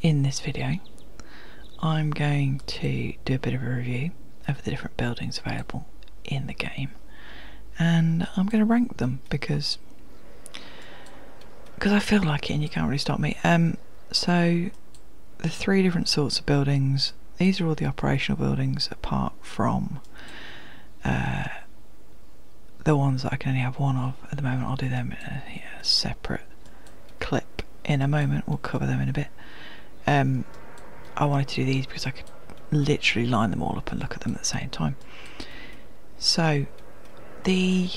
in this video I'm going to do a bit of a review of the different buildings available in the game, and I'm going to rank them because I feel like it and you can't really stop me. So the three different sorts of buildings, these are all the operational buildings apart from the ones that I can only have one of at the moment. I'll do them in a separate clip in a moment. We'll cover them in a bit. I wanted to do these because I could literally line them all up and look at them at the same time. So the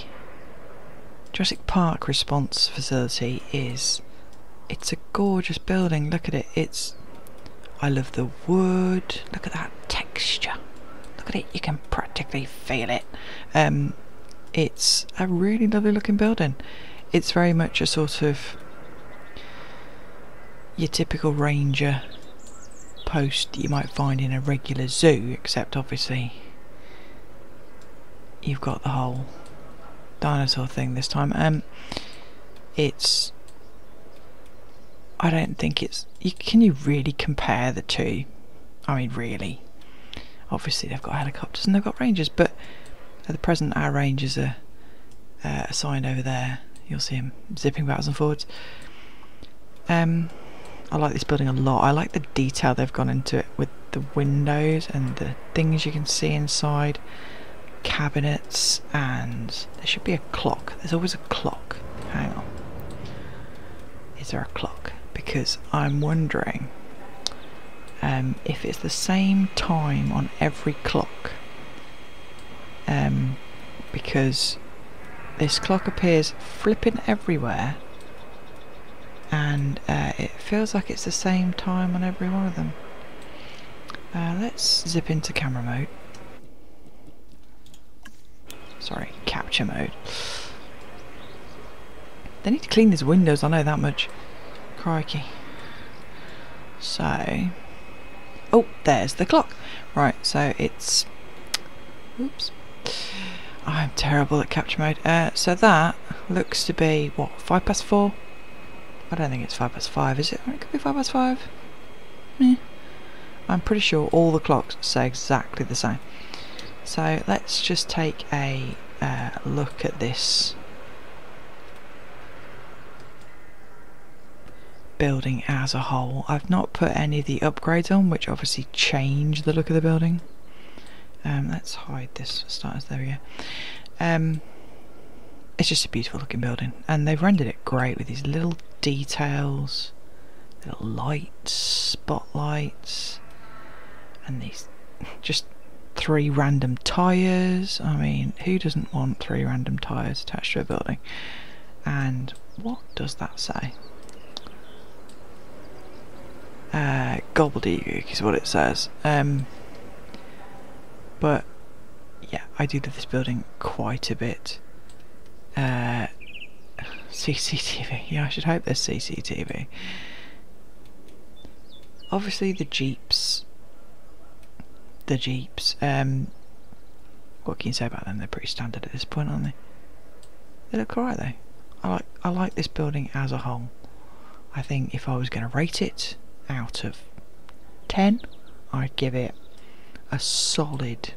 Jurassic Park response facility it's a gorgeous building. Look at it. I love the wood. Look at that texture. Look at it, you can practically feel it. It's a really lovely looking building. It's very much a sort of your typical ranger post that you might find in a regular zoo, except obviously you've got the whole dinosaur thing this time. I don't think can you really compare the two? I mean, really. Obviously they've got helicopters and they've got rangers, but at the present our rangers are assigned over there. You'll see them zipping backwards and forwards. I like this building a lot. I like the detail they've gone into it with the windows and the things you can see inside, cabinets, and there should be a clock. There's always a clock. Hang on. Is there a clock? Because I'm wondering if it's the same time on every clock, because this clock appears flipping everywhere and it feels like it's the same time on every one of them. Let's zip into camera mode. Sorry, capture mode. They need to clean these windows, I know that much. Crikey. So, oh, there's the clock. Right, so it's, oops, I'm terrible at capture mode. So that looks to be, what, 4:05? I don't think it's 5:05, is it? It could be 5:05. I'm pretty sure all the clocks say exactly the same. So let's just take a look at this building as a whole. I've not put any of the upgrades on, which obviously change the look of the building. Let's hide this for starters. There we go. It's just a beautiful looking building, and they've rendered it great with these little details, little lights, spotlights, and these just 3 random tyres. I mean, who doesn't want 3 random tyres attached to a building? And what does that say? Gobbledygook is what it says. But yeah, I do love this building quite a bit. CCTV, yeah, I should hope there's CCTV. Obviously the Jeeps, what can you say about them? They're pretty standard at this point, aren't they? They look alright though. I like this building as a whole. I think if I was going to rate it out of 10, I'd give it a solid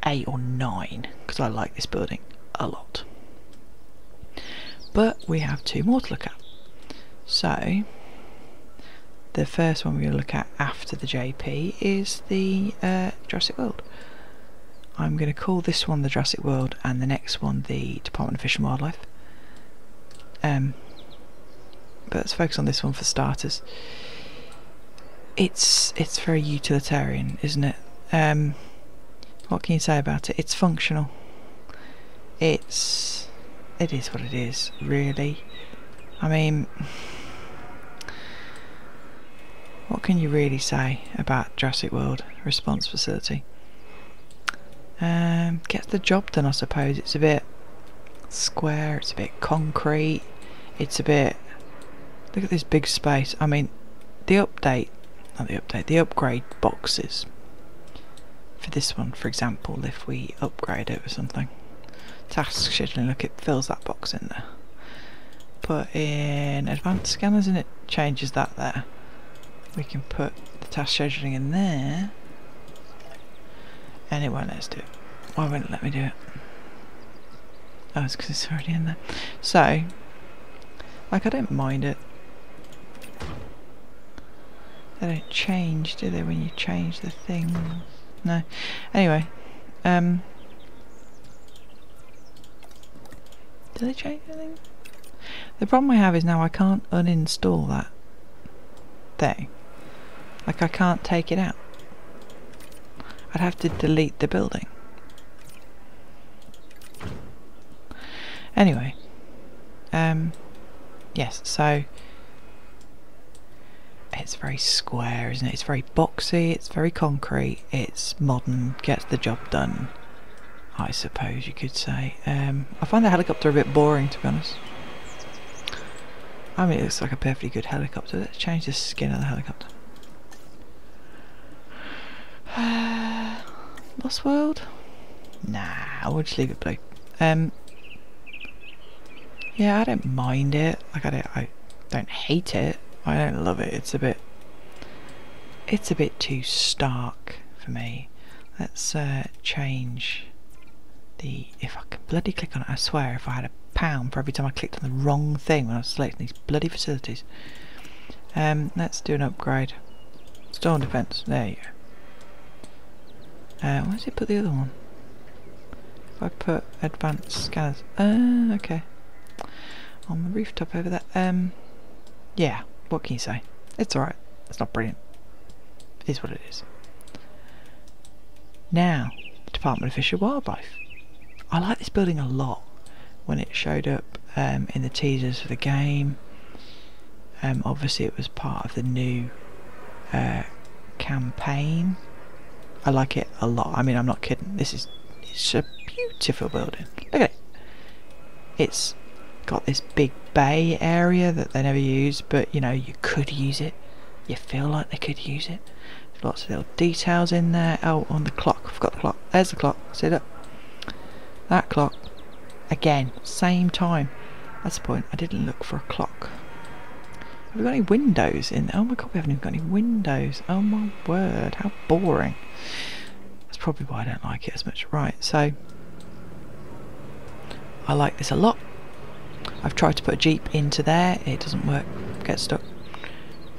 8 or 9, because I like this building a lot. But we have 2 more to look at. So the first one we're going to look at after the JP is the Jurassic World. I'm going to call this one the Jurassic World and the next one the Department of Fish and Wildlife. But let's focus on this one for starters. It's very utilitarian, isn't it? What can you say about it? It's functional. It is what it is, really. I mean, what can you really say about Jurassic World Response Facility? Gets the job done, I suppose. It's a bit square, it's a bit concrete, it's a bit... Look at this big space. I mean, the upgrade boxes for this one, for example, if we upgrade it or something, task scheduling, look, it fills that box in there. put in advanced scanners and it changes that there. We can put the task scheduling in there and it won't let us do it. Why won't it let me do it? Oh, it's because it's already in there. So, like, I don't mind it. They don't change, do they, when you change the thing? No. Anyway, do they change anything? The problem I have is now I can't uninstall that thing. Like, I can't take it out. I'd have to delete the building. Anyway, yes, so it's very square, isn't it? It's very boxy, it's very concrete, it's modern, gets the job done, I suppose you could say. I find the helicopter a bit boring, to be honest. I mean, it looks like a perfectly good helicopter. Let's change the skin of the helicopter. Lost World? Nah, we'll just leave it blue. Yeah, I don't mind it. Like, I don't hate it. I don't love it. It's a bit too stark for me. Let's change the. If I can bloody click on it, I swear, if I had £1 for every time I clicked on the wrong thing when I was selecting these bloody facilities. Let's do an upgrade. Storm defense. There you go. Where does it put the other one? If I put advanced scanners. Okay. On the rooftop over there. Yeah, what can you say? It's alright. It's not brilliant. It is what it is. Now, the Department of Fish and Wildlife. I like this building a lot when it showed up in the teasers for the game. Obviously it was part of the new campaign. I like it a lot. I mean, I'm not kidding. It's a beautiful building. Look at it. It's got this big bay area that they never use, but you know, you could use it. You feel like they could use it. There's lots of little details in there. Oh, on the clock. I forgot the clock. There's the clock. See that? That clock. Again, same time. That's the point. I didn't look for a clock. Have we got any windows in there? Oh my god, we haven't even got any windows. Oh my word, how boring. That's probably why I don't like it as much. Right, so I like this a lot. I've tried to put a Jeep into there. It doesn't work. Gets stuck.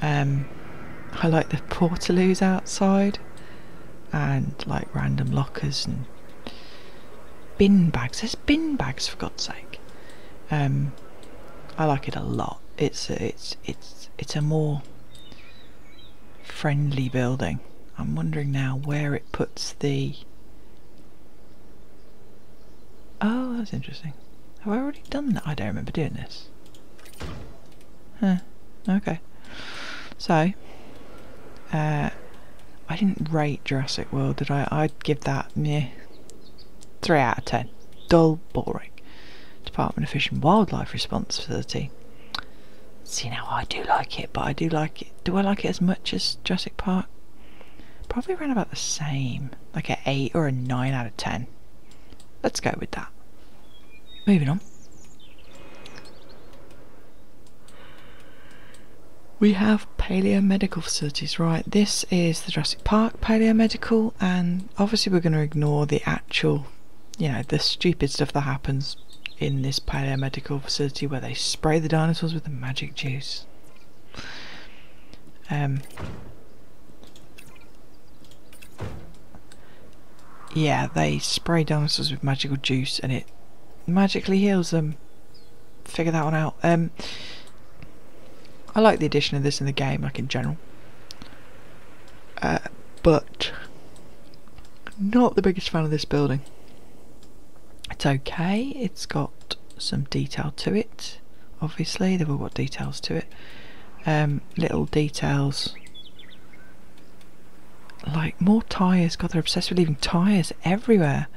I like the portaloos outside. And like random lockers and bin bags. There's bin bags, for God's sake. I like it a lot. It's a more friendly building. I'm wondering now where it puts the. Oh, that's interesting. Have I already done that? I don't remember doing this. Huh. Okay. So, I didn't rate Jurassic World, did I? I'd give that 3 out of 10. Dull, boring. Department of Fish and Wildlife Response Facility. See, now I do like it, but I do like it. Do I like it as much as Jurassic Park? Probably around about the same. Like an 8 or a 9 out of 10. Let's go with that. Moving on. We have Paleo Medical Facilities, right? This is the Jurassic Park Paleo Medical, and obviously we're going to ignore the actual, you know, the stupid stuff that happens in this Paleo Medical Facility where they spray the dinosaurs with the magic juice. Yeah, they spray dinosaurs with magical juice and it magically heals them. Figure that one out. I like the addition of this in the game, like in general. But not the biggest fan of this building. It's okay, it's got some detail to it. Obviously, they've all got details to it. Little details. Like more tyres. God, they're obsessed with leaving tyres everywhere.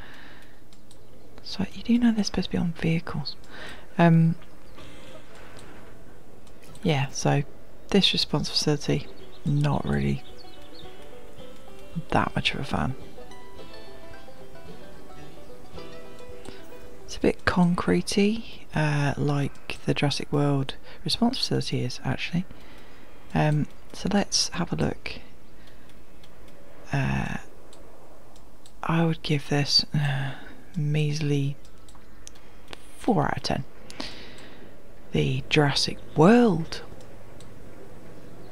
So you do know they're supposed to be on vehicles. Yeah, so this response facility, not really that much of a fan. It's a bit concretey, like the Jurassic World response facility is actually. So let's have a look. I would give this measly 4 out of 10. The Jurassic World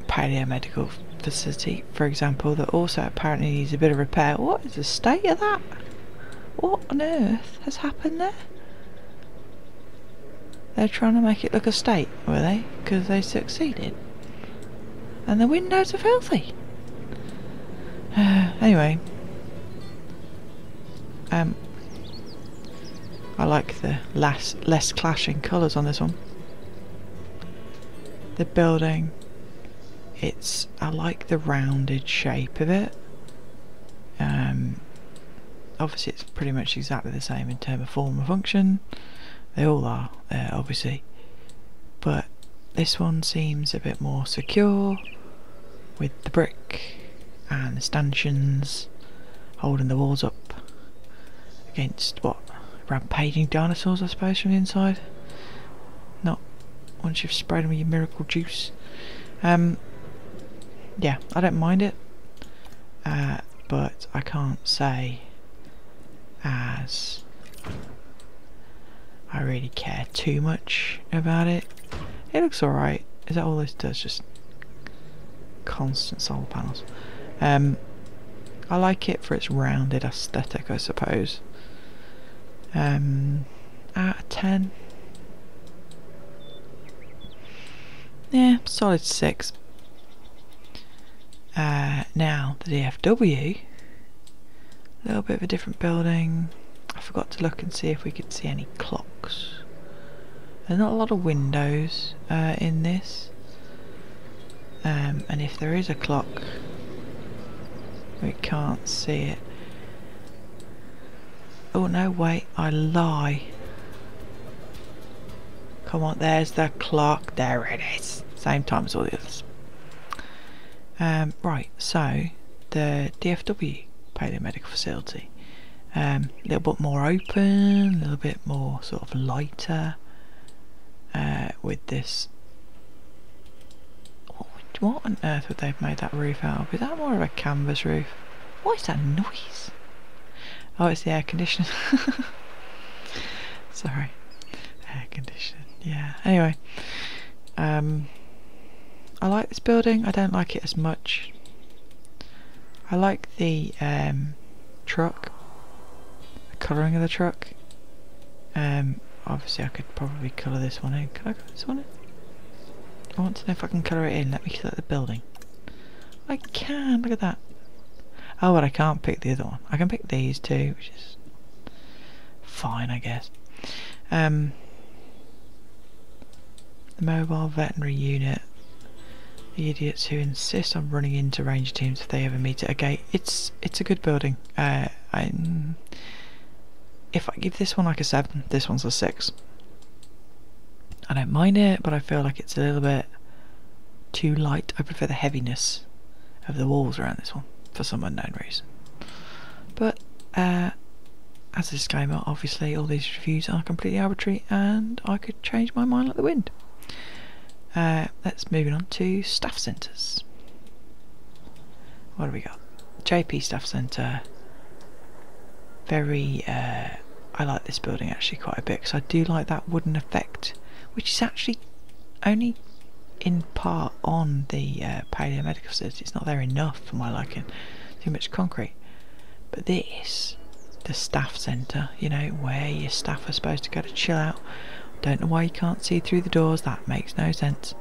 Paleo medical facility, for example, that also apparently needs a bit of repair. What is the state of that? What on earth has happened there? They're trying to make it look a state, were they? Because they succeeded. And the windows are filthy. Anyway. I like the less clashing colours on this one. The building, I like the rounded shape of it. Obviously it's pretty much exactly the same in terms of form and function. They all are, obviously. But this one seems a bit more secure, with the brick and the stanchions holding the walls up against what? Rampaging dinosaurs, I suppose, from the inside. Not once you've sprayed them with your miracle juice. Yeah, I don't mind it, but I can't say as I really care too much about it. It looks alright. Is that all this does? Just constant solar panels. I like it for its rounded aesthetic, I suppose. Out of 10. Yeah, solid 6. Now the DFW, a little bit of a different building. I forgot to look and see if we could see any clocks. There's not a lot of windows in this, and if there is a clock, we can't see it. Oh no, wait, I lie. Come on, there's the clock. There it is. Same time as all the others. Right, so the DFW Paleo Medical Facility, a little bit more open, a little bit more sort of lighter, with this. What on earth would they have made that roof out of? Is that more of a canvas roof? What is that noise? Oh, it's the air conditioning. Sorry, air conditioning. Yeah. Anyway, I like this building. I don't like it as much. I like the truck, the colouring of the truck. Obviously I could probably colour this one in. Can I colour this one in? I want to know if I can colour it in. Let me colour the building. I can, look at that. Oh, but I can't pick the other one. I can pick these two, which is fine, I guess. The mobile veterinary unit. The idiots who insist on running into ranger teams if they ever meet at a gate. It's a good building. If I give this one like a 7, this one's a 6. I don't mind it, but I feel like it's a little bit too light. I prefer the heaviness of the walls around this one for some unknown reason. But as a disclaimer, obviously all these reviews are completely arbitrary and I could change my mind like the wind. Let's move on to staff centres. What have we got? JP Staff Centre. Very, I like this building actually quite a bit because I do like that wooden effect, which is actually only in part on the Paleo Medical Facility. It's not there enough for my liking. Too much concrete. But this, the staff centre, you know, where your staff are supposed to go to chill out. Don't know why you can't see through the doors. That makes no sense.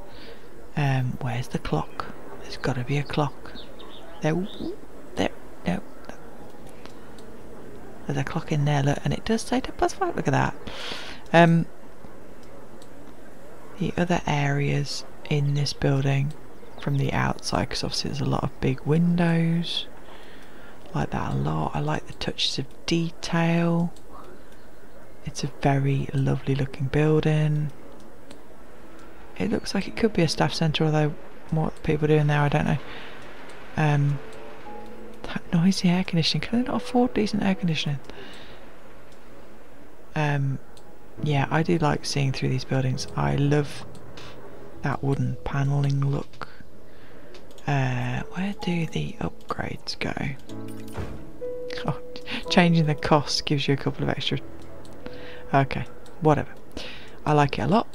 Where's the clock? There's got to be a clock. No. There's a clock in there, look, and it does say 5. Look at that. The other areas in this building from the outside, because obviously there's a lot of big windows. I like that a lot. I like the touches of detail. It's a very lovely looking building. It looks like it could be a staff centre, although what people do in there I don't know. That noisy air conditioning. Can they not afford decent air conditioning? yeah, I do like seeing through these buildings. I love that wooden panelling look. Where do the upgrades go? Oh, changing the cost gives you a couple of extra. Okay, whatever. I like it a lot.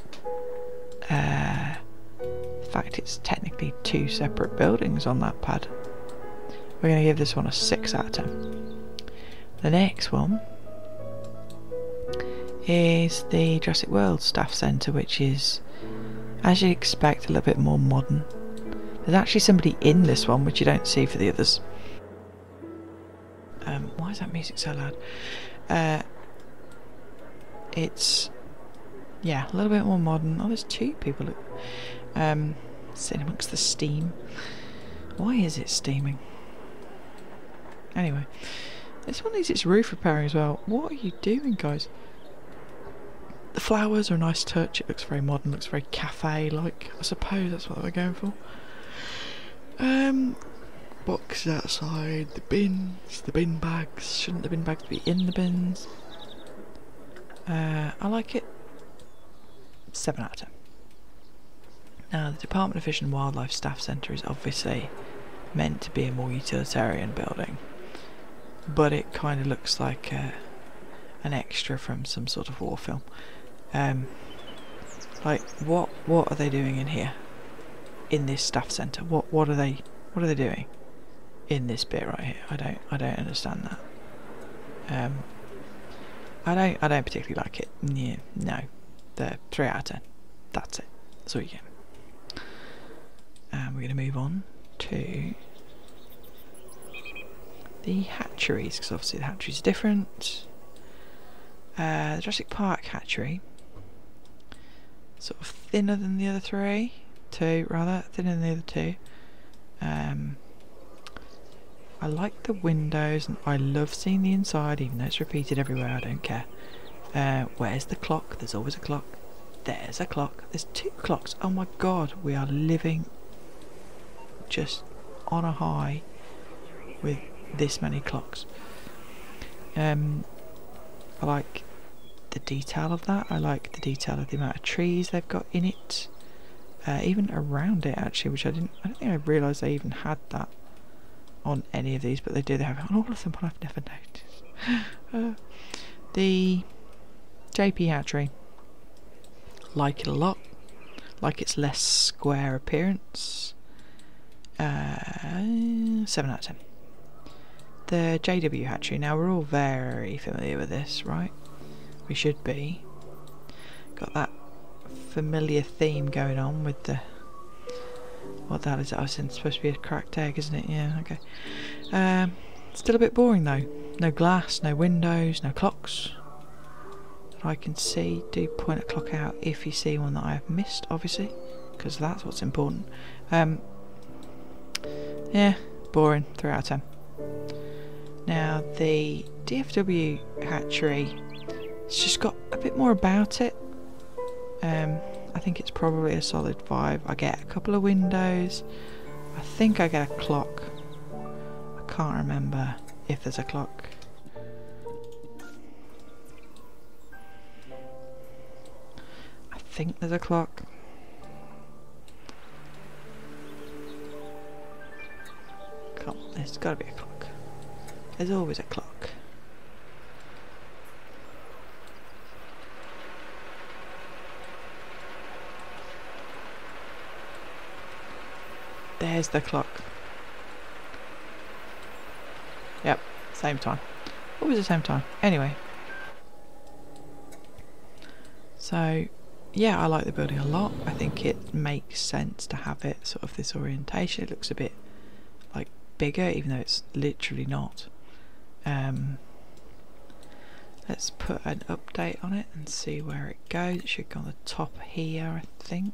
In fact, it's technically 2 separate buildings on that pad. We're going to give this one a 6 out of 10. The next one is the Jurassic World Staff Center, which is, as you'd expect, a little bit more modern. There's actually somebody in this one, which you don't see for the others. Why is that music so loud? It's, yeah, a little bit more modern. Oh, there's 2 people sitting amongst the steam. Why is it steaming? Anyway, this one needs its roof repairing as well. What are you doing, guys? The flowers are a nice touch. It looks very modern, looks very cafe-like. I suppose that's what they're going for. Boxes outside, the bins, the bin bags. Shouldn't the bin bags be in the bins? I like it. 7 out of 10. Now, the Department of Fish and Wildlife Staff Centre is obviously meant to be a more utilitarian building, but it kind of looks like an extra from some sort of war film. Like, what are they doing in here? In this staff centre? What are they doing in this bit right here? I don't understand that. I don't particularly like it. Yeah, no. The 3 out of 10. That's it. That's all you get. And we're going to move on to the hatcheries, because obviously the hatcheries are different. The Jurassic Park hatchery, sort of thinner than the other 2 rather, thinner than the other 2. I like the windows and I love seeing the inside, even though it's repeated everywhere. I don't care. Where's the clock? There's always a clock. There's a clock. There's 2 clocks. Oh my god, we are living just on a high with this many clocks. I like the detail of that. I like the detail of the amount of trees they've got in it, even around it actually, which I don't think I realised they even had that on any of these, but they do. They have it on all of them, but I've never noticed. The JP hatchery, like it a lot. Like its less square appearance. 7 out of 10. The JW hatchery. Now we're all very familiar with this, right? We should be. Got that familiar theme going on with the... What the hell is it? I was saying it's supposed to be a cracked egg, isn't it? Yeah, okay. Still a bit boring though. No glass, no windows, no clocks that I can see. Do point a clock out if you see one that I have missed, obviously, because that's what's important. Yeah, boring. 3 out of 10. Now the Dfw hatchery, it's just got a bit more about it. I think it's probably a solid 5. I get a couple of windows. I think I get a clock. I can't remember if there's a clock. I think there's a clock. Come on, there's got to be a clock. There's always a clock. There's the clock. Yep, same time. Always the same time. Anyway. So, yeah, I like the building a lot. I think it makes sense to have it sort of this orientation. It looks a bit like bigger, even though it's literally not. Let's put an update on it and see where it goes. It should go on the top here, I think.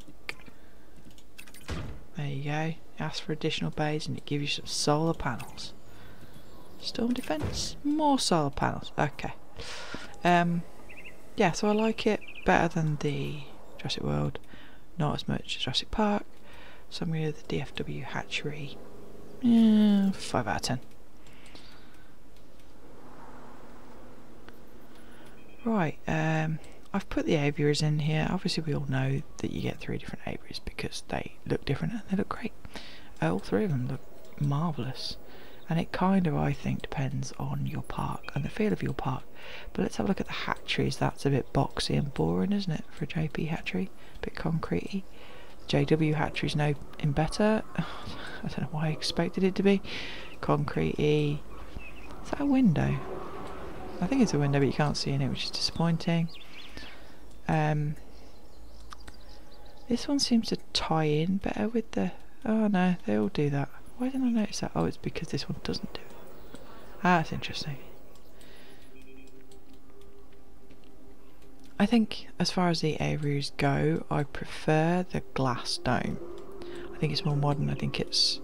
There you go. Ask for additional bays and it gives you some solar panels. Storm defense, more solar panels. Okay. Yeah, so I like it better than the Jurassic World, not as much as Jurassic Park. So I'm going to do the Dfw Hatchery. 5 out of 10. Right, I've put the aviaries in here. Obviously we all know that you get 3 different aviaries because they look different and they look great. All 3 of them look marvellous. And it kind of, I think, depends on your park and the feel of your park. But let's have a look at the hatcheries. That's a bit boxy and boring, isn't it, for a JP hatchery? A bit concrete-y. JW hatcheries no in better. I don't know why I expected it to be. Concrete-y. Is that a window? I think it's a window, but you can't see in it, which is disappointing. This one seems to tie in better with the... Oh no, they all do that. Why didn't I notice that? Oh, it's because this one doesn't do it. Ah, that's interesting. I think as far as the aviaries go, I prefer the glass dome. I think it's more modern, I think it's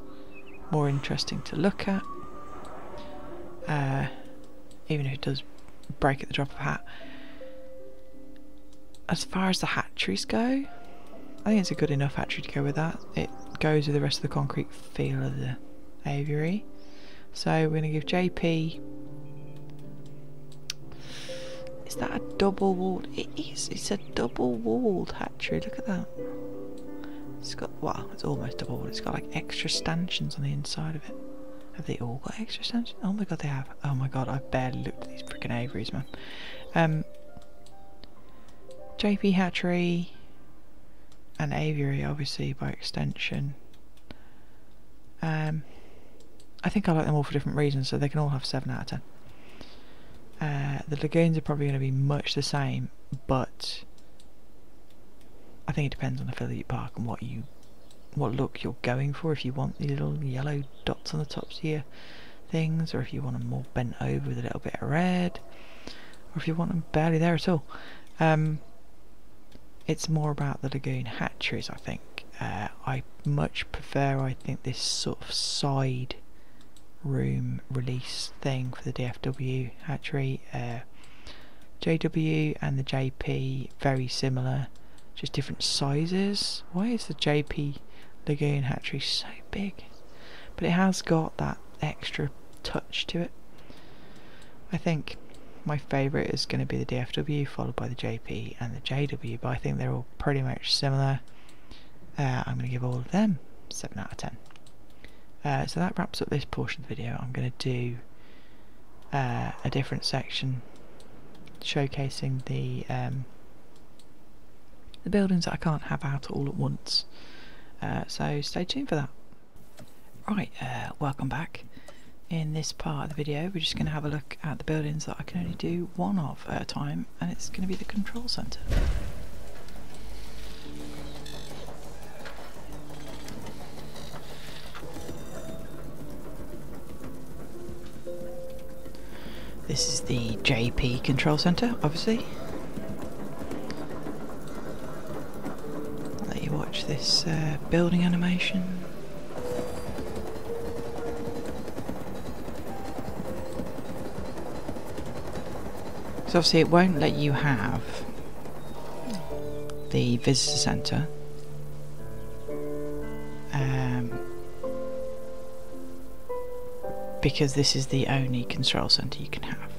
more interesting to look at. Even if it does break at the drop of a hat. As far as the hatcheries go, I think it's a good enough hatchery to go with that. It goes with the rest of the concrete feel of the aviary. So we're going to give JP... Is that a double walled? It is. It's a double walled hatchery. Look at that. It's got, well, it's almost double walled. It's got like extra stanchions on the inside of it. Have they all got extra stanchions? Oh my god, they have. Oh my god, I've barely looked at these freaking aviaries, man. JP hatchery and aviary, obviously, by extension. I think I like them all for different reasons, so they can all have 7 out of 10. The lagoons are probably going to be much the same, but I think it depends on the feel of your park and what look you're going for. If you want the little yellow dots on the tops of your things, or if you want them more bent over with a little bit of red, or if you want them barely there at all. It's more about the lagoon hatcheries, I think. I much prefer, I think, this sort of side room release thing for the Dfw hatchery. JW and the JP very similar, just different sizes. Why is the JP lagoon hatchery so big? But it has got that extra touch to it. I think my favourite is going to be the Dfw, followed by the JP and the JW, but I think they're all pretty much similar. I'm going to give all of them 7 out of 10. So that wraps up this portion of the video. I'm going to do a different section showcasing the buildings that I can't have out all at once. So stay tuned for that. Right, welcome back. In this part of the video we're just going to have a look at the buildings that I can only do one of at a time, and it's going to be the control center. This is the JP Control Center, obviously. I'll let you watch this building animation. So obviously it won't let you have the visitor centre. Because this is the only control centre you can have.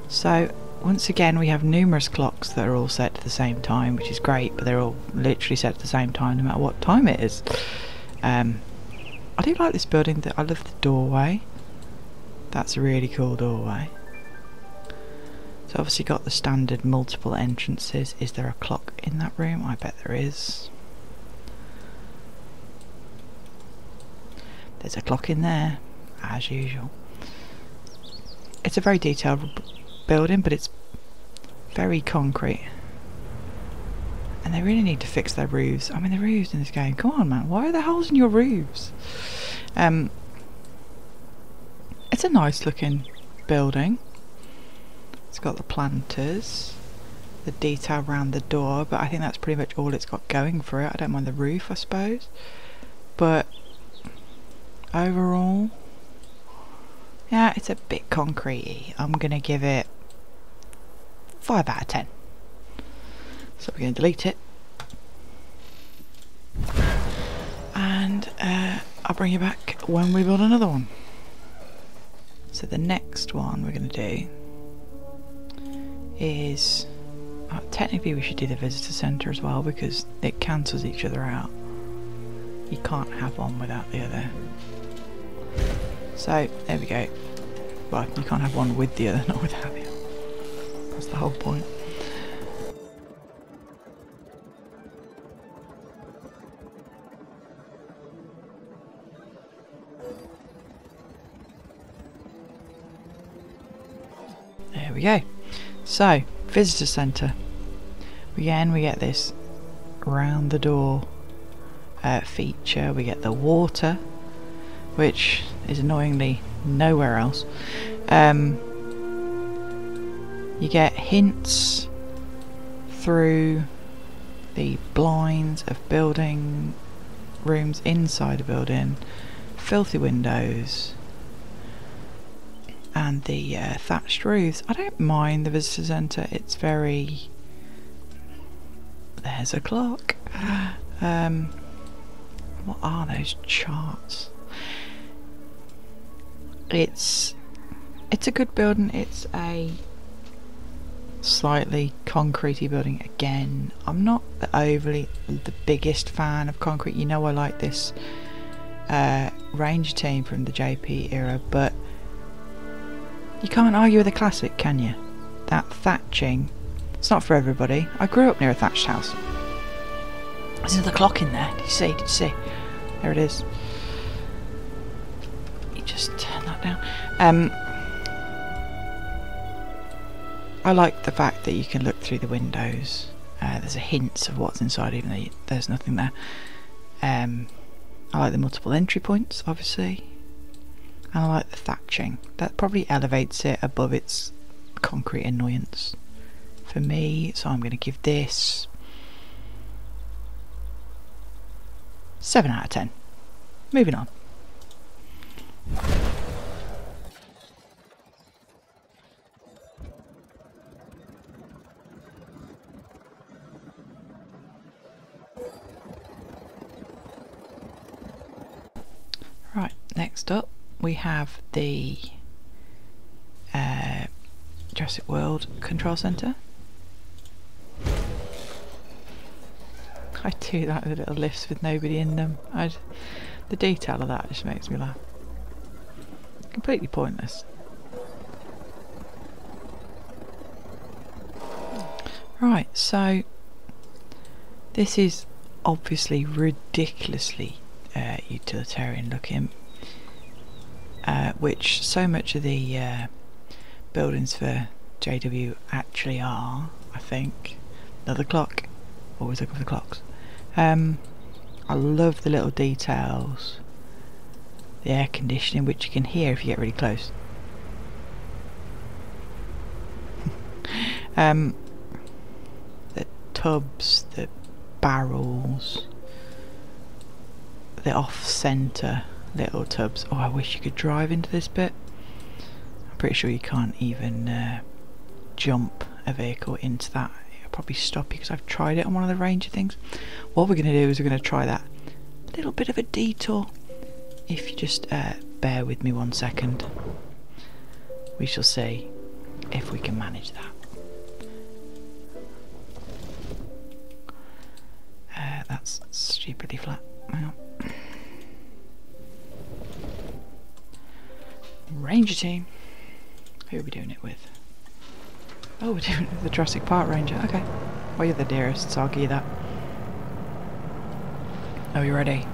So once again we have numerous clocks that are all set to the same time, which is great, but they're all literally set at the same time no matter what time it is. I do like this building. I love the doorway. That's a really cool doorway. So obviously got the standard multiple entrances. Is there a clock in that room? I bet there is. There's a clock in there, as usual. It's a very detailed building, but it's very concrete. And they really need to fix their roofs. I mean, the roofs in this game, come on man, why are there holes in your roofs? It's a nice looking building. It's got the planters, the detail around the door, but I think that's pretty much all it's got going for it. I don't mind the roof, I suppose, but overall, yeah, it's a bit concrete-y. I'm gonna give it 5 out of 10. So we're gonna delete it, and I'll bring you back when we build another one. So the next one we're gonna do is technically we should do the visitor centre as well, because it cancels each other out. You can't have one without the other. So there we go. Well, you can't have one with the other, not without the other. That's the whole point. There we go. So, visitor centre. Again, we get this round the door feature. We get the water, which is annoyingly nowhere else. You get hints through the blinds of building rooms inside a building, filthy windows, and the thatched roofs. I don't mind the visitor centre. It's very... There's a clock. What are those charts? It's a good building. It's a slightly concretey building. Again, I'm not the biggest fan of concrete. You know, I like this Ranger team from the JP era, but you can't argue with a classic, can you? That thatching, it's not for everybody. I grew up near a thatched house. There's another clock in there. Did you see? Did you see? There it is. You just turn that down. I like the fact that you can look through the windows. There's a hint of what's inside, even though there's nothing there. I like the multiple entry points, obviously. And I like the thatching. That probably elevates it above its concrete annoyance for me. So I'm going to give this 7 out of 10. Moving on. Right, next up we have the Jurassic World Control Center. I do like the little lifts with nobody in them. The detail of that just makes me laugh. Completely pointless. Right, so this is obviously ridiculously utilitarian looking, which so much of the buildings for JW actually are, I think. Another clock. Always looking for the clocks. I love the little details. The air conditioning, which you can hear if you get really close. The tubs, the barrels, the off-centre little tubs. Oh, I wish you could drive into this bit. I'm pretty sure you can't even jump a vehicle into that. It'll probably stop you because I've tried it on one of the Ranger things. What we're going to do is we're going to try that little bit of a detour. If you just bear with me 1 second, we shall see if we can manage that. That's stupidly flat. Hang on. Ranger team. Who are we doing it with? Oh, we're doing it with the Jurassic Park Ranger. Okay. Well, you're the dearest, so I'll give you that. Are you ready?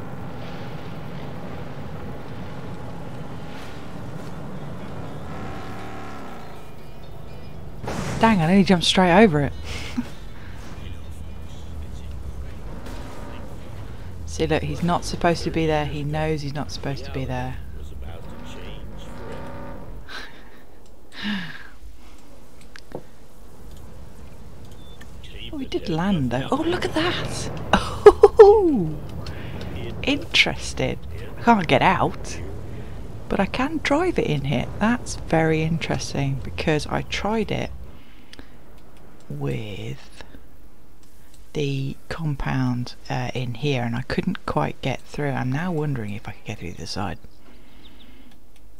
Dang, I nearly jumped straight over it. See, look, he's not supposed to be there. He knows he's not supposed to be there. Oh, he did land though. Oh, look at that! Oh, interesting. I can't get out, but I can drive it in here. That's very interesting because I tried it with the compound in here and I couldn't quite get through. I'm now wondering if I could get through the other side.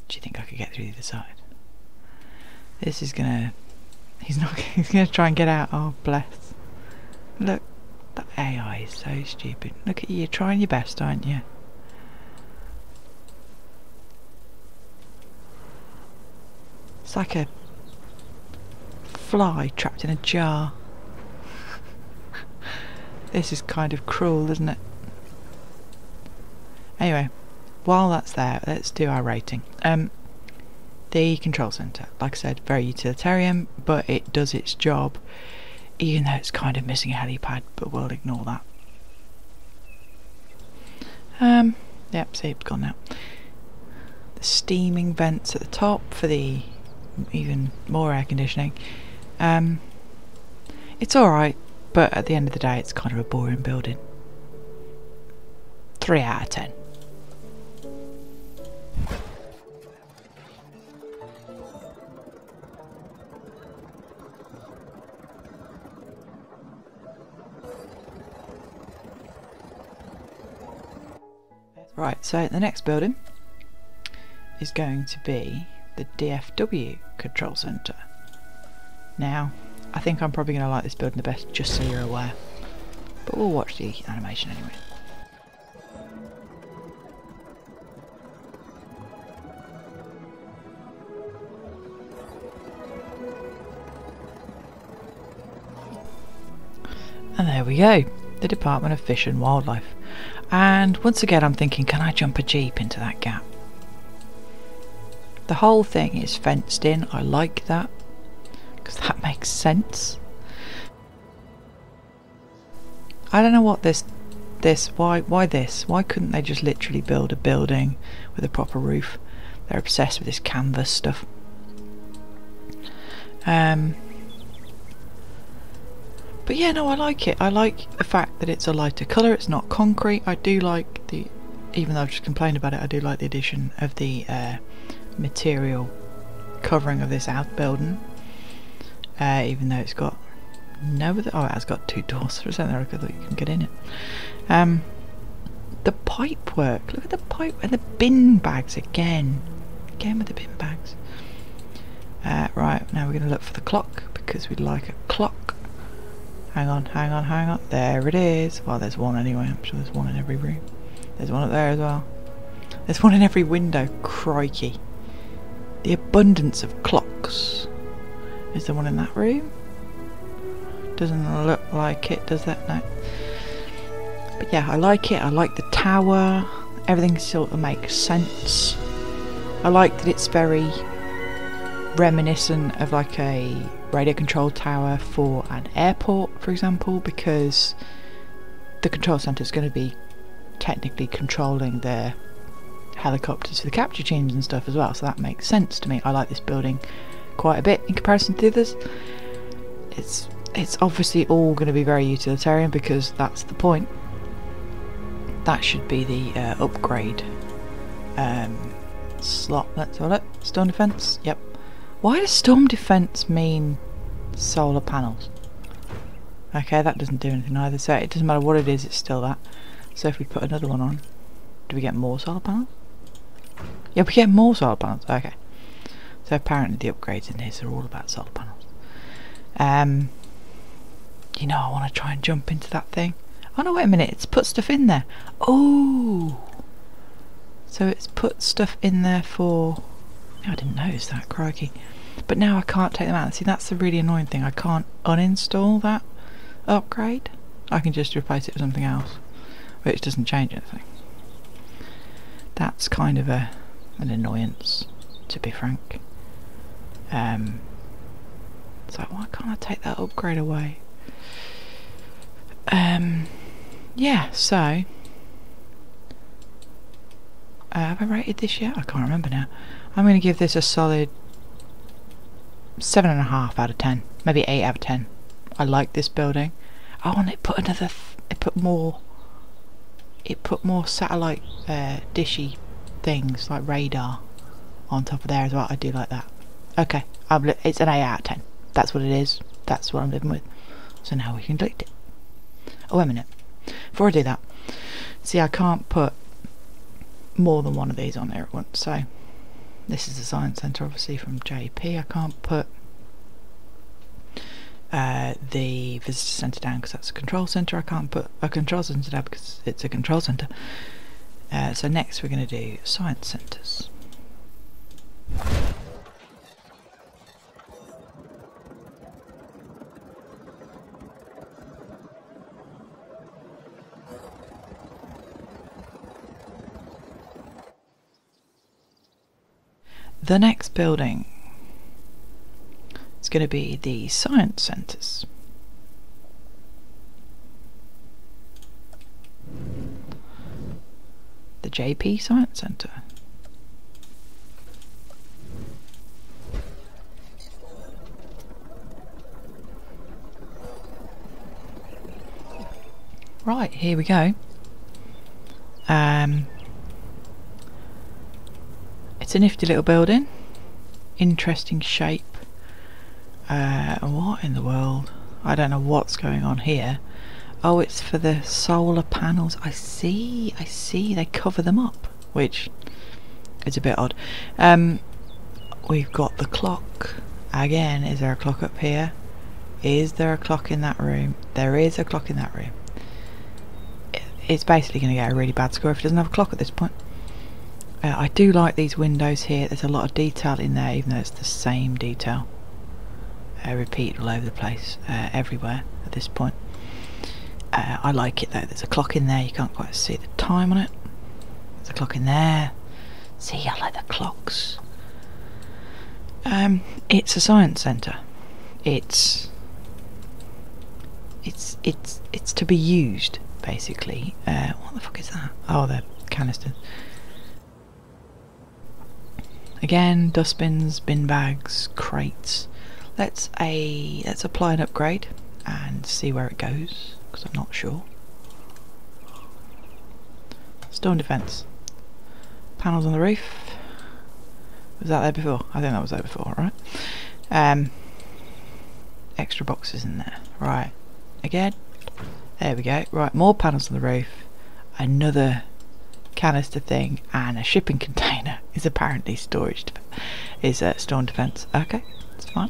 Do you think I could get through the other side? This is gonna He's not. He's going to try and get out. Oh, bless. Look, the AI is so stupid. Look at you, trying your best, aren't you? It's like a fly trapped in a jar. This is kind of cruel, isn't it? Anyway, while that's there, let's do our rating. The control center, like I said, very utilitarian, but it does its job, even though it's kind of missing a helipad, but we'll ignore that. Yep, see, it's gone now. The steaming vents at the top for the even more air conditioning. It's alright, but at the end of the day, it's kind of a boring building. 3 out of 10. Right, so the next building is going to be the Dfw Control Center. Now, I think I'm probably going to like this building the best, just so you're aware. But we'll watch the animation anyway. And there we go, the Department of Fish and Wildlife. And once again I'm thinking, can I jump a jeep into that gap? The whole thing is fenced in. I like that, because that makes sense. I don't know what why this? Why couldn't they just literally build a building with a proper roof? They're obsessed with this canvas stuff. But yeah, no, I like it. I like the fact that it's a lighter colour, it's not concrete. I do like the, even though I've just complained about it, I do like the addition of the material covering of this outbuilding. Even though it's got no other, oh, it has got 2 doors for a second there, I thought you can get in it. The pipe work, look at the pipe, and the bin bags again with the bin bags. Right, now we're going to look for the clock, because we'd like a clock. Hang on. There it is. Well, there's one anyway. I'm sure there's one in every room. There's one up there as well. There's one in every window. Crikey. The abundance of clocks. Is there one in that room? Doesn't look like it, does that? No. But yeah, I like it. I like the tower. Everything sort of makes sense. I like that it's very reminiscent of like a radio control tower for an airport, for example, because the control center is going to be technically controlling the helicopters for the capture teams and stuff as well, so that makes sense to me. I like this building quite a bit in comparison to the others. It's obviously all going to be very utilitarian, because that's the point. That should be the upgrade slot. Let's have a look. Storm defense. Yep. Why does storm defense mean solar panels? Okay, that doesn't do anything either, so it doesn't matter what it is, it's still that. So if we put another one on, do we get more solar panels? Yeah, we get more solar panels. Okay. So apparently the upgrades in this are all about solar panels. You know, I want to try and jump into that thing. Oh no, wait a minute, it's put stuff in there. Oh! So it's put stuff in there for... I didn't notice that, crikey. But now I can't take them out. See, that's the really annoying thing. I can't uninstall that upgrade. I can just replace it with something else, which doesn't change anything. That's kind of an annoyance, to be frank. So why can't I take that upgrade away? Yeah, so... have I rated this yet? I can't remember now. I'm going to give this a solid 7.5 out of 10, maybe 8 out of 10. I like this building. Oh, and it put another, it put more satellite dishy things like radar on top of there as well. I do like that. Okay, it's an 8 out of 10. That's what it is. That's what I'm living with. So now we can delete it. Oh, wait a minute. Before I do that, see, I can't put more than one of these on there at once. So this is the Science Center, obviously, from JP. I can't put the visitor centre down because that's a control centre. I can't put a control centre down because it's a control centre. So next we're going to do science centres. The next building is going to be the science centres. The JP Science Center. Right, here we go. It's a nifty little building, interesting shape. What in the world? I don't know what's going on here. Oh, it's for the solar panels. I see, they cover them up, which is a bit odd. We've got the clock. Again, is there a clock up here? Is there a clock in that room? There is a clock in that room. It's basically going to get a really bad score if it doesn't have a clock at this point. I do like these windows here. There's a lot of detail in there, even though it's the same detail. Repeated all over the place, everywhere at this point. I like it though. There's a clock in there. You can't quite see the time on it. There's a clock in there. See, I like the clocks. It's a science centre. It's to be used, basically. What the fuck is that? Oh, they're canisters. Again, dustbins, bin bags, crates. Let's apply an upgrade and see where it goes, because I'm not sure. Storm defence. Panels on the roof. Was that there before? I think that was there before, right? Extra boxes in there. Right. Again. There we go. Right, more panels on the roof. Another canister thing, and a shipping container is apparently storage. Is storm defence. Okay, that's fine.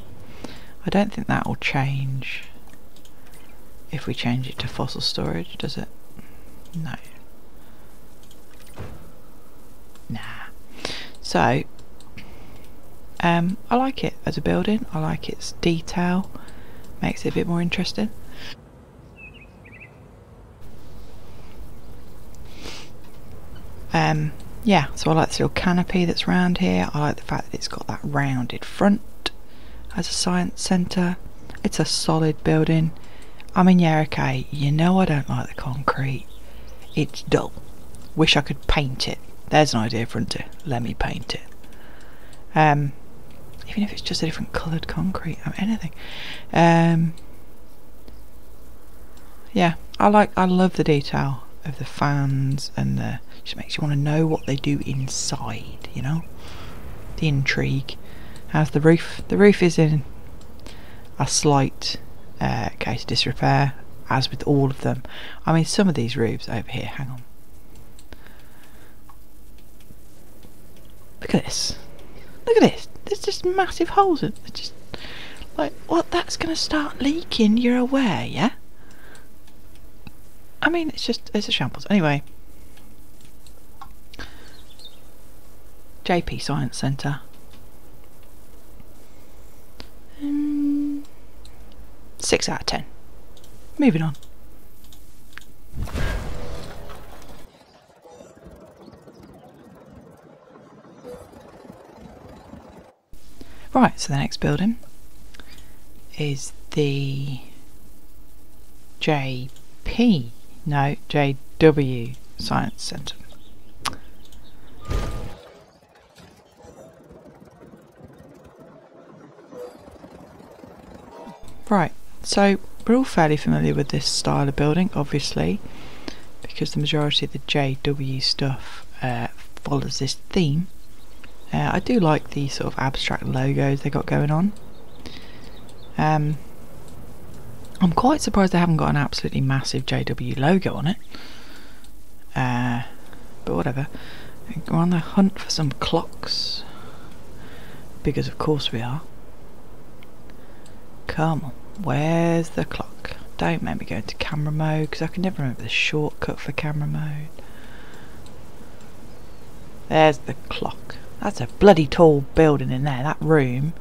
I don't think that will change if we change it to fossil storage, does it? No. Nah. So, I like it as a building. I like its detail. Makes it a bit more interesting. Yeah, so I like this little canopy that's round here. I like the fact that it's got that rounded front as a science centre. It's a solid building. I mean, yeah, okay, you know I don't like the concrete. It's dull. Wish I could paint it. There's an idea, Frontier. Let me paint it. Even if it's just a different coloured concrete or anything. Yeah, I love the detail of the fans, and just makes you want to know what they do inside, you know? The intrigue. How's the roof? The roof is in a slight case of disrepair, as with all of them. I mean, some of these roofs over here, hang on. Look at this. Look at this. There's just massive holes in it. Just like, what? That's going to start leaking, you're aware, yeah? I mean, it's a shambles. Anyway. JP Science Center. 6 out of 10. Moving on. Right, so the next building is the JW Science Center. Right, so we're all fairly familiar with this style of building, obviously, because the majority of the JW stuff follows this theme. I do like the sort of abstract logos they got going on. I'm quite surprised they haven't got an absolutely massive JW logo on it. But whatever. We're on the hunt for some clocks, because of course we are. Come on, Where's the clock? Don't make me go into camera mode, because I can never remember the shortcut for camera mode. There's the clock. That's a bloody tall building in there. That room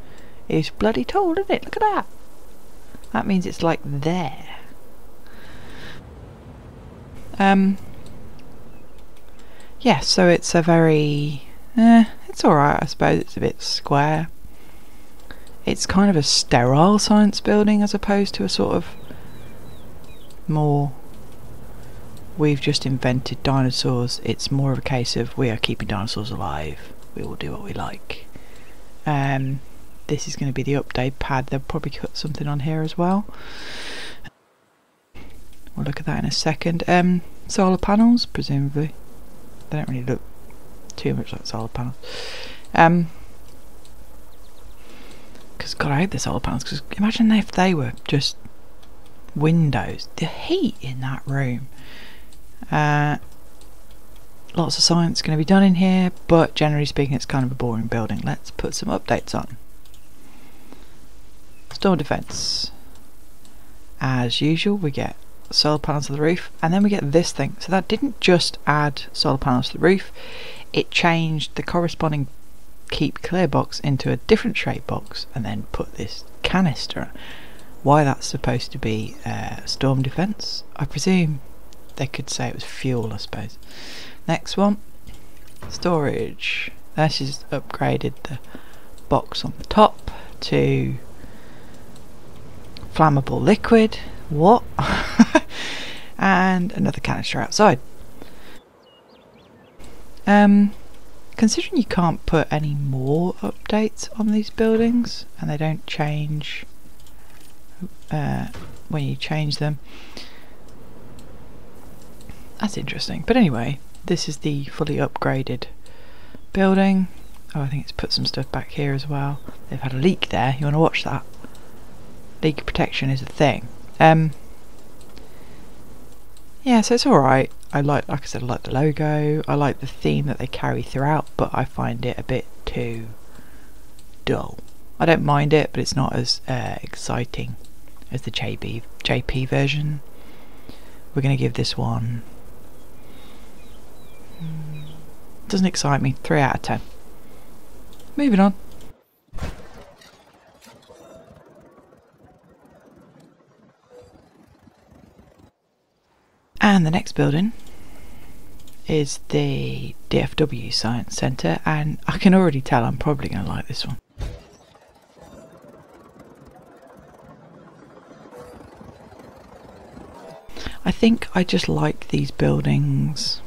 is bloody tall, isn't it? Look at that. That means it's like there. Yeah, so it's a very... it's alright, I suppose. It's a bit square. It's kind of a sterile science building as opposed to a sort of more... we've just invented dinosaurs. It's more of a case of we are keeping dinosaurs alive. We will do what we like. This is going to be the update pad. They'll probably put something on here as well. We'll look at that in a second. Solar panels, presumably. They don't really look too much like solar panels. Because God, I hate the solar panels. Because imagine if they were just windows. The heat in that room. Lots of science going to be done in here, but generally speaking, it's kind of a boring building. Let's put some updates on. Storm defense. As usual, we get solar panels to the roof, and then we get this thing. So that didn't just add solar panels to the roof, it changed the corresponding keep clear box into a different shape box and then put this canister. Why that's supposed to be storm defense, I presume they could say it was fuel, I suppose. Next one, storage. This is upgraded the box on the top to flammable liquid. What? And another canister outside. Considering you can't put any more updates on these buildings and they don't change when you change them, that's interesting. But anyway, this is the fully upgraded building. Oh, I think it's put some stuff back here as well. They've had a leak there. You want to watch that? Leak protection is a thing. Yeah, so it's alright. Like I said, I like the logo. I like the theme that they carry throughout, but I find it a bit too dull. I don't mind it, but it's not as exciting as the JP version. We're going to give this one... doesn't excite me. 3 out of 10. Moving on. And the next building is the Dfw Science Center, and I can already tell I'm probably going to like this one. I think I just like these buildings,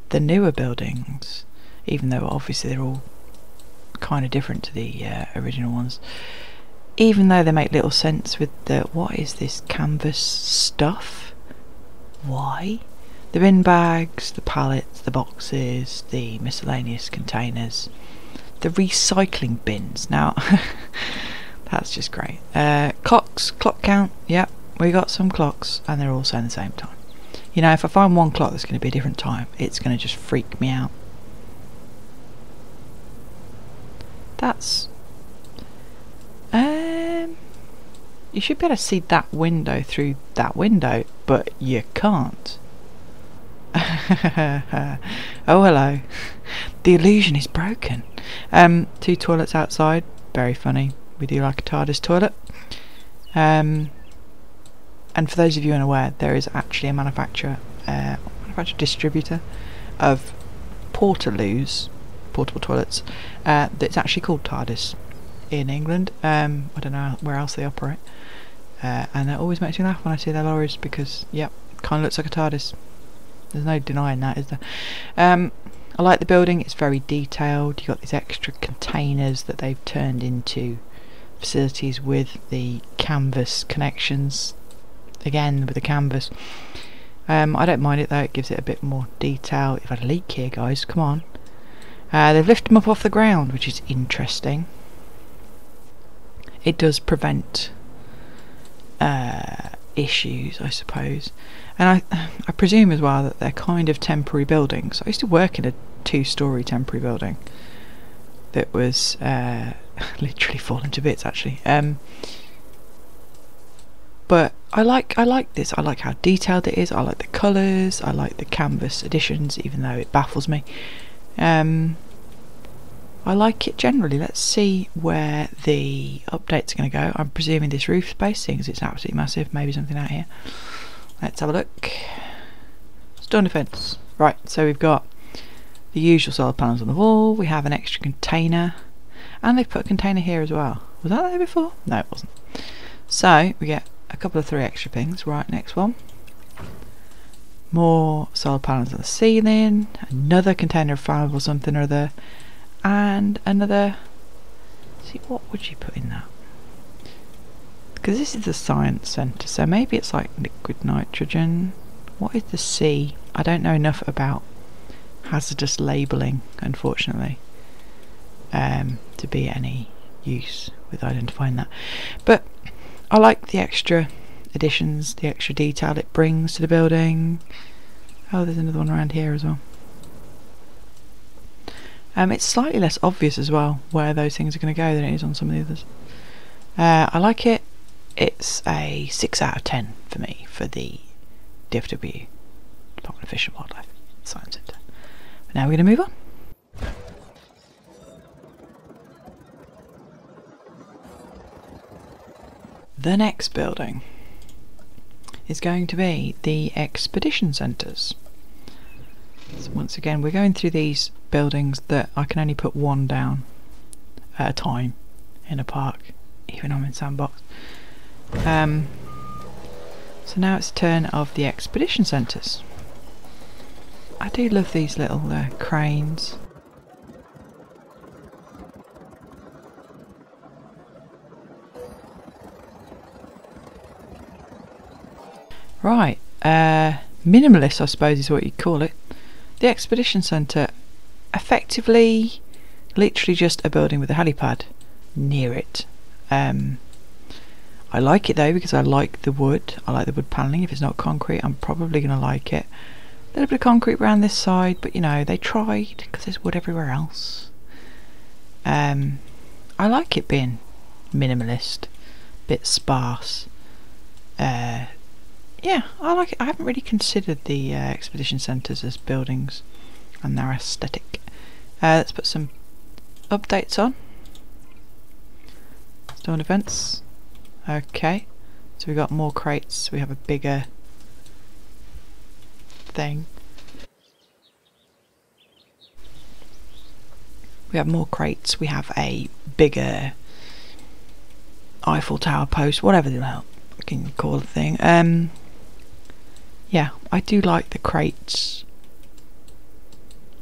the newer buildings, even though obviously they're all kind of different to the original ones. Even though they make little sense with the, what is this canvas stuff? Why? The bin bags, the pallets, the boxes, the miscellaneous containers, the recycling bins. Now, that's just great. Clocks, clock count, yep, we got some clocks and they're all saying the same time. You know, if I find one clock that's going to be a different time, it's going to just freak me out. That's... you should be able to see that window through that window, but you can't. Oh, hello. The illusion is broken. 2 toilets outside. Very funny. We do like a TARDIS toilet. And for those of you unaware, there is actually a manufacturer distributor of portaloos, portable toilets, that's actually called TARDIS in England. I don't know where else they operate. And it always makes me laugh when I see their lorries because, yep, it kind of looks like a TARDIS. There's no denying that, is there? I like the building. It's very detailed. You've got these extra containers that they've turned into facilities with the canvas connections. Again, with the canvas. I don't mind it though. It gives it a bit more detail. You've had a leak here, guys. Come on. They've lifted them up off the ground, which is interesting. It does prevent issues, I suppose, and I presume as well that they're kind of temporary buildings. I used to work in a 2-story temporary building that was literally falling to bits actually, But I like this. I like how detailed it is. I like the colours. I like the canvas additions, even though it baffles me. I like it generally. Let's see where the updates are going to go. I'm presuming this roof space, seeing as it's absolutely massive. Maybe something out here. Let's have a look. Stone defence. Right, so we've got the usual solar panels on the wall. We have an extra container. And they've put a container here as well. Was that there before? No, it wasn't. So, we get a couple of 3 extra things. Right, next one. More solar panels on the ceiling. Another container of flammable something or other. And another... See, what would you put in that? Because this is the Science Center, so maybe it's like liquid nitrogen. What is the C? I don't know enough about hazardous labelling, unfortunately, to be any use with identifying that. But I like the extra additions, the extra detail it brings to the building. Oh, there's another one around here as well. It's slightly less obvious as well where those things are going to go than it is on some of the others. I like it. It's a 6 out of 10 for me for the Dfw Department of Fish and Wildlife Science Center. But now we're going to move on. The next building is going to be the expedition centres. So once again, we're going through these buildings that I can only put one down at a time in a park, even though I'm in sandbox. So now it's the turn of the expedition centres. I do love these little cranes. Right, minimalist I suppose is what you'd call it. The expedition centre, effectively literally just a building with a helipad near it. I like it though because I like the wood. I like the wood panelling. If it's not concrete, I'm probably going to like it. A little bit of concrete around this side, but you know, they tried because there's wood everywhere else. I like it being minimalist, bit sparse. Yeah, I like it. I haven't really considered the expedition centres as buildings and their aesthetic. Let's put some updates on. Storm defence. Okay, so we've got more crates. We have a bigger thing. We have more crates. We have a bigger Eiffel Tower post, whatever the hell you can call the thing. Yeah, I do like the crates.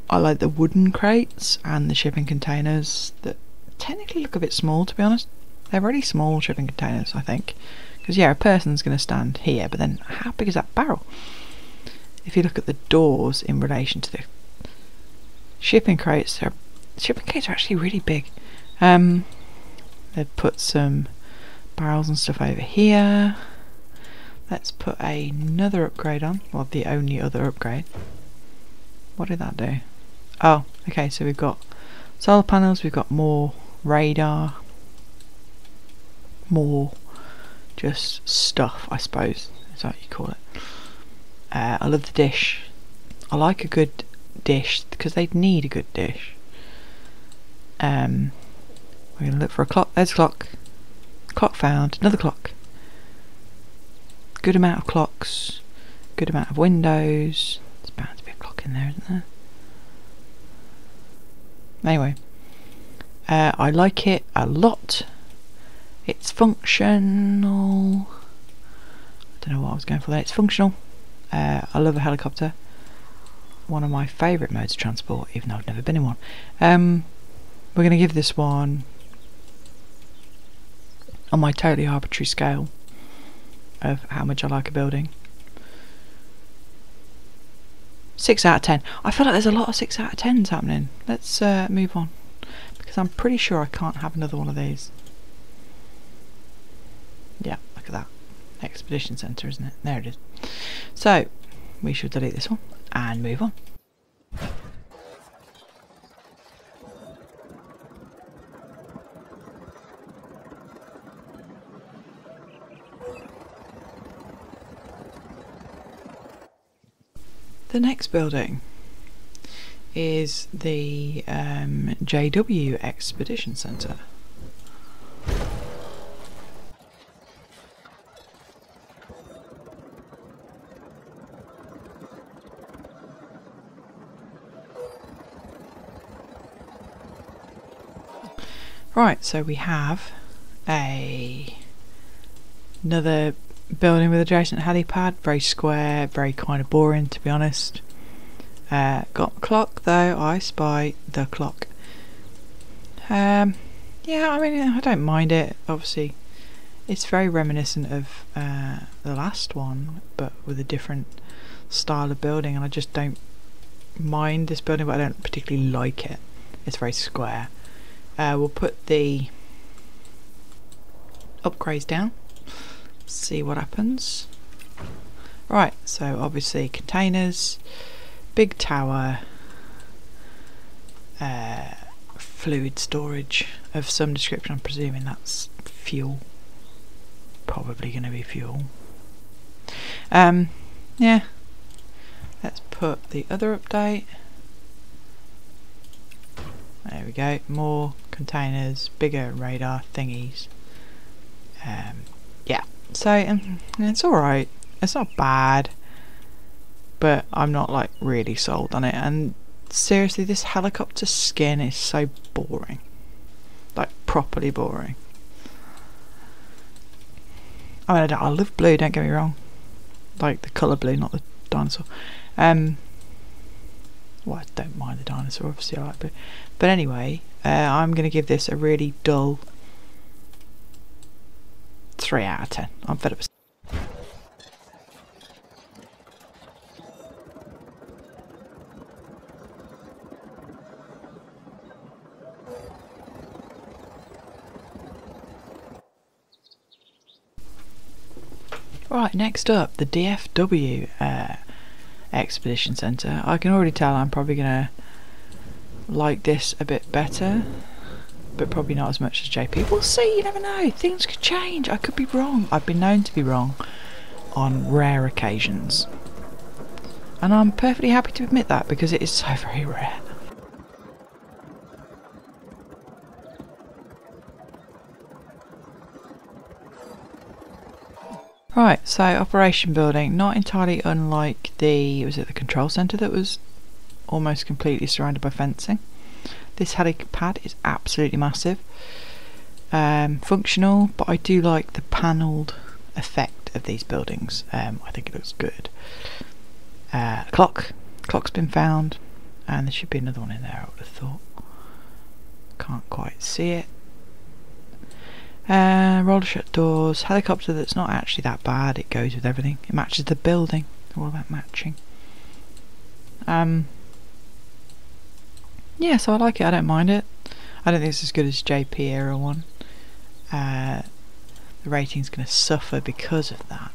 I like the wooden crates and the shipping containers that technically look a bit small, to be honest. They're really small shipping containers, I think. Because yeah, a person's going to stand here, but then how big is that barrel? If you look at the doors in relation to the shipping crates, shipping crates are actually really big. They've put some barrels and stuff over here. Let's put another upgrade on. Well, the only other upgrade. What did that do? Oh, okay, so we've got solar panels, we've got more radar, more just stuff, I suppose, is what you call it. I love the dish. I like a good dish, because they'd need a good dish. We're going to look for a clock. There's a clock. Clock found. Another clock. Good amount of clocks. Good amount of windows. There's bound to be a clock in there, isn't there? Anyway. I like it a lot. It's functional. I don't know what I was going for there. It's functional. I love a helicopter. One of my favourite modes of transport, even though I've never been in one. We're going to give this one, on my totally arbitrary scale of how much I like a building, 6 out of 10. I feel like there's a lot of 6 out of 10s happening. Let's move on, because I'm pretty sure I can't have another one of these. Yeah, look at that. Expedition Center, isn't it? There it is. So, we should delete this one and move on. The next building is the JW Expedition Center. Right, so we have another building with adjacent helipad, very square, very kind of boring to be honest. Got a clock though, I spy the clock. Yeah, I mean, I don't mind it, obviously. It's very reminiscent of the last one, but with a different style of building, and I just don't mind this building, but I don't particularly like it. It's very square. We'll put the upgrades down, see what happens. Right, so obviously containers, big tower, fluid storage of some description. I'm presuming that's fuel. Probably going to be fuel. Yeah. Let's put the other update. There we go. More containers, bigger radar thingies. Yeah. So it's alright. It's not bad, but I'm not like really sold on it. And seriously, this helicopter skin is so boring. Like properly boring. I mean, I love blue, don't get me wrong. Like the colour blue, not the dinosaur. Well, I don't mind the dinosaur, obviously I like blue. But anyway, I'm going to give this a really dull 3 out of 10. I'm fed up with. Right, next up, the Dfw Expedition Center. I can already tell I'm probably going to like this a bit better, but probably not as much as JP. We'll see, you never know, things could change. I could be wrong. I've been known to be wrong on rare occasions, and I'm perfectly happy to admit that because it is so very rare. Right, so operation building, not entirely unlike the, was it the control center that was almost completely surrounded by fencing. This helipad is absolutely massive. Functional, but I do like the panelled effect of these buildings. I think it looks good. Clock's been found, and there should be another one in there, I would have thought. Can't quite see it. Roller shut doors, helicopter that's not actually that bad, it goes with everything, it matches the building, they're all about matching. Yeah, so I like it, I don't mind it. I don't think it's as good as JP era one. The rating's going to suffer because of that.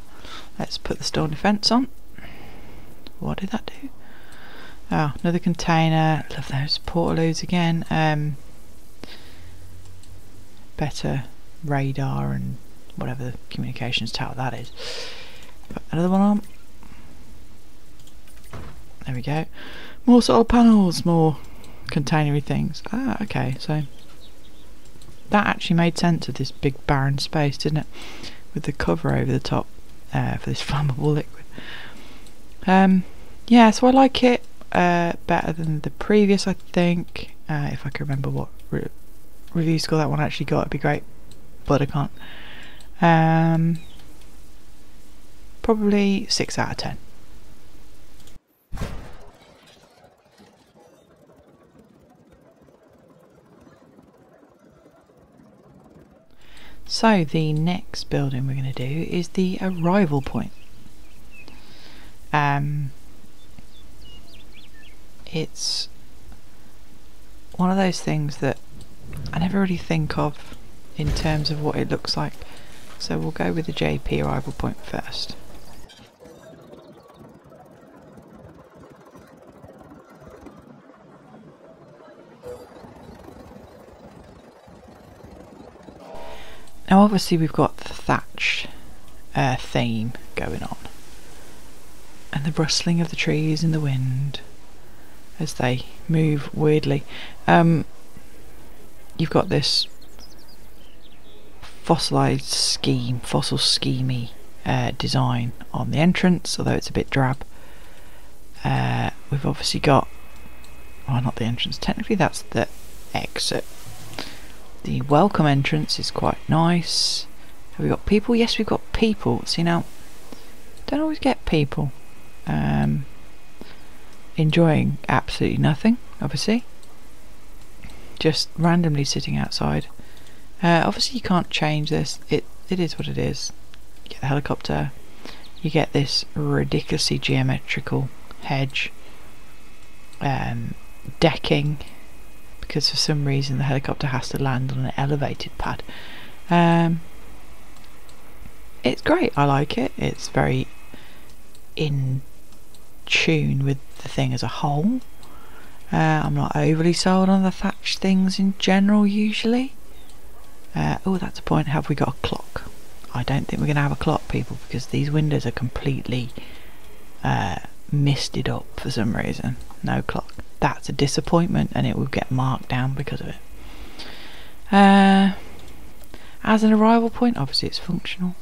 Let's put the storm defence on. What did that do? Oh, another container, love those portaloos again. Better radar and whatever the communications tower that is. Put another one on. There we go. More solar panels, more containery things. Ah, okay, so that actually made sense of this big barren space, didn't it? With the cover over the top for this flammable liquid. Yeah, so I like it better than the previous, I think. If I can remember what review score that one actually got, it'd be great. But I can't. Probably 6 out of 10. So the next building we're going to do is the arrival point. It's one of those things that I never really think of in terms of what it looks like, so we'll go with the JP arrival point first. Now obviously we've got the thatch theme going on, and the rustling of the trees in the wind as they move weirdly. You've got this fossil schemey design on the entrance, although it's a bit drab. We've obviously got, well, not the entrance, technically that's the exit. The welcome entrance is quite nice. Have we got people? Yes, we've got people. See, now, don't always get people. Enjoying absolutely nothing, obviously. Just randomly sitting outside. Obviously you can't change this. It is what it is. You get the helicopter. You get this ridiculously geometrical hedge. Decking, because for some reason the helicopter has to land on an elevated pad. It's great. I like it. It's very in tune with the thing as a whole. I'm not overly sold on the thatch things in general usually. Oh, that's a point. Have we got a clock? I don't think we're going to have a clock, people, because these windows are completely misted up for some reason. No clock. That's a disappointment, and it will get marked down because of it. As an arrival point, obviously it's functional.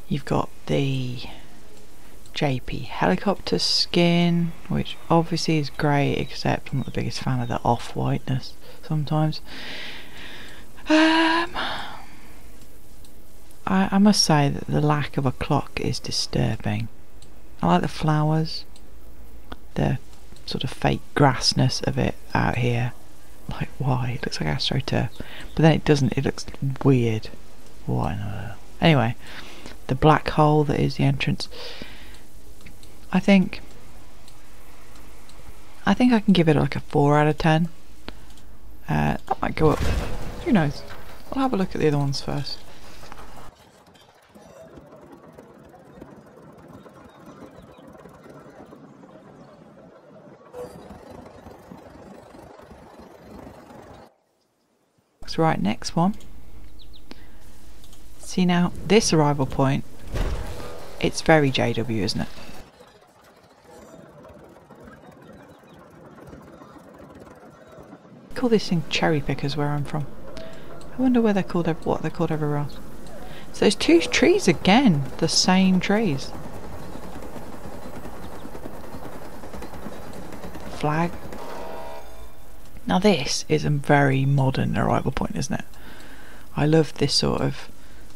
You've got the JP helicopter skin, which obviously is great, except I'm not the biggest fan of the off-whiteness sometimes. I must say that the lack of a clock is disturbing. I like the flowers, the sort of fake grassness of it out here. Like, why? It looks like AstroTurf, but then it doesn't. It looks weird. Why not? Anyway, the black hole that is the entrance. I think I can give it like a 4 out of 10. That might go up. Who knows? I'll have a look at the other ones first. Right, next one. See, now this arrival point, it's very JW, isn't it? I call this thing cherry pickers where I'm from. I wonder where they're called, what they're called everywhere else. So there's 2 trees again, the same trees. Flag. Now this is a very modern arrival point, isn't it? I love this sort of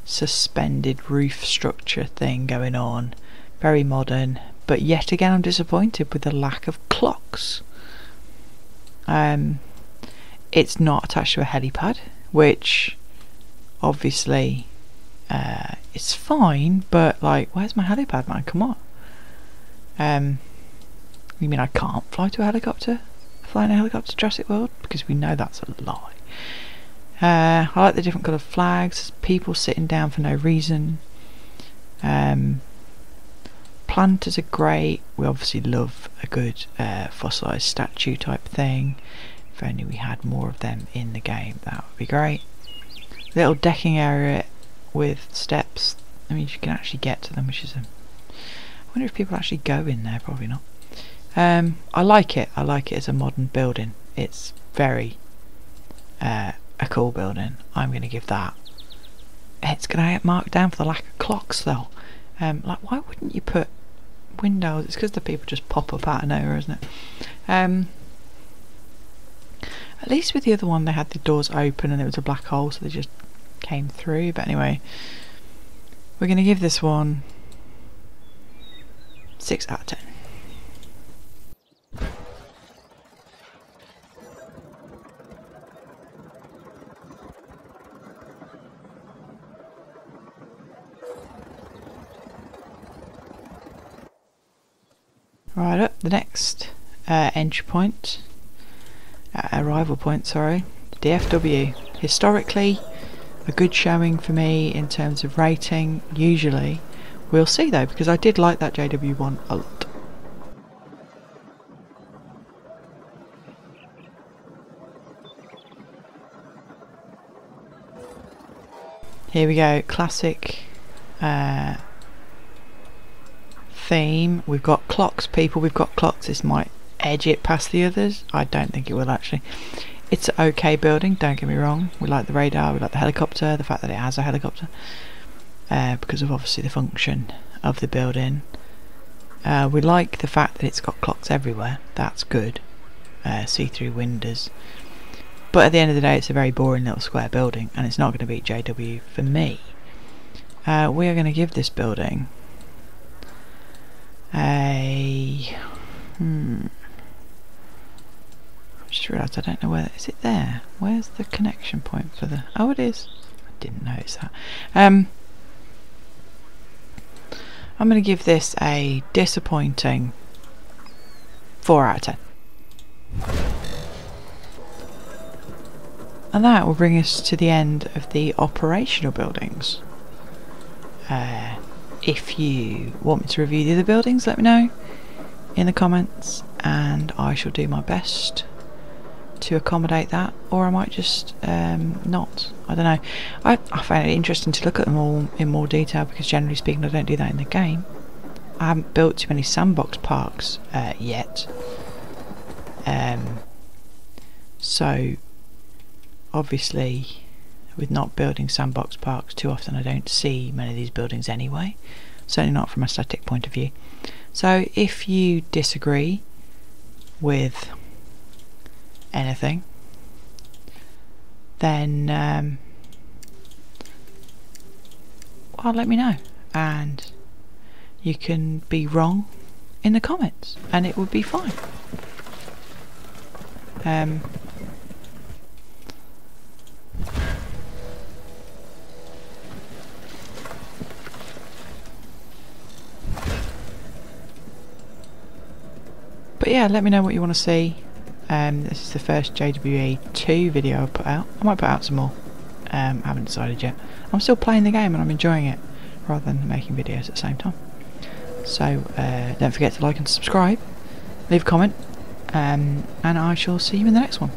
suspended roof structure thing going on. Very modern, but yet again I'm disappointed with the lack of clocks. It's not attached to a helipad, which obviously it's fine, but like, where's my helipad, man? Come on. You mean I can't fly to a helicopter? Flying a helicopter to Jurassic World? Because we know that's a lie. I like the different coloured flags, people sitting down for no reason. Planters are great. We obviously love a good fossilised statue type thing. If only we had more of them in the game, that would be great. Little decking area with steps. I mean, you can actually get to them, which is I wonder if people actually go in there. Probably not. I like it. I like it as a modern building. It's very a cool building. I'm going to give that. It's going to get marked down for the lack of clocks, though. Like, why wouldn't you put windows? It's because the people just pop up out of nowhere, isn't it? At least with the other one, they had the doors open and there was a black hole, so they just came through. But anyway, we're going to give this one 6 out of 10. Right up, the next entry point, arrival point, sorry, Dfw. Historically, a good showing for me in terms of rating, usually. We'll see though, because I did like that JW one a lot. Here we go, classic theme. We've got clocks, people. We've got clocks. This might edge it past the others. I don't think it will actually. It's an okay building, don't get me wrong. We like the radar, we like the helicopter, the fact that it has a helicopter, because of obviously the function of the building. We like the fact that it's got clocks everywhere. That's good. See-through windows. But at the end of the day, it's a very boring little square building, and it's not going to beat JW for me. We are going to give this building a... I just realised I don't know where... Is it there? Where's the connection point for the... Oh, it is. I didn't notice that. I'm going to give this a disappointing 4 out of 10. And that will bring us to the end of the operational buildings. If you want me to review the other buildings, let me know in the comments, and I shall do my best to accommodate that, or I might just not. I don't know. I find it interesting to look at them all in more detail, because generally speaking I don't do that in the game. I haven't built too many sandbox parks yet, so obviously with not building sandbox parks too often, I don't see many of these buildings anyway, certainly not from a static point of view. So if you disagree with anything, then well, let me know, and you can be wrong in the comments and it would be fine. But yeah, let me know what you want to see. This is the first JWE2 video I put out. I might put out some more. I haven't decided yet. I'm still playing the game and I'm enjoying it, rather than making videos at the same time. So don't forget to like and subscribe, leave a comment, and I shall see you in the next one.